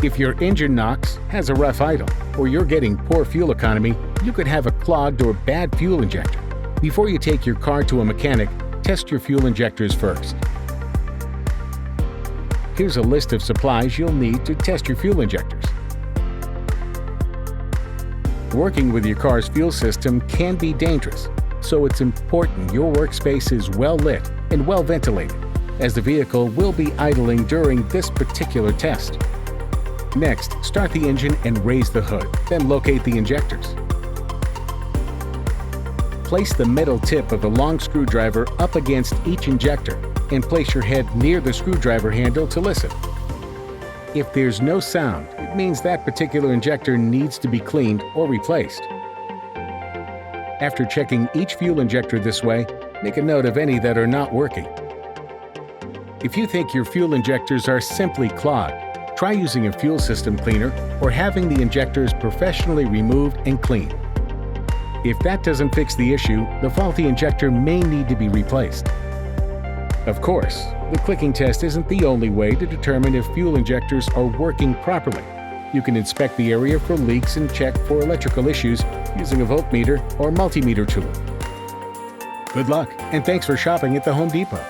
If your engine knocks, has a rough idle, or you're getting poor fuel economy, you could have a clogged or bad fuel injector. Before you take your car to a mechanic, test your fuel injectors first. Here's a list of supplies you'll need to test your fuel injectors. Working with your car's fuel system can be dangerous, so it's important your workspace is well lit and well ventilated, as the vehicle will be idling during this particular test. Next, start the engine and raise the hood, then locate the injectors. Place the metal tip of a long screwdriver up against each injector and place your head near the screwdriver handle to listen. If there's no sound, it means that particular injector needs to be cleaned or replaced. After checking each fuel injector this way, make a note of any that are not working. If you think your fuel injectors are simply clogged, try using a fuel system cleaner or having the injectors professionally removed and cleaned. If that doesn't fix the issue, the faulty injector may need to be replaced. Of course, the clicking test isn't the only way to determine if fuel injectors are working properly. You can inspect the area for leaks and check for electrical issues using a voltmeter or multimeter tool. Good luck, and thanks for shopping at the Home Depot.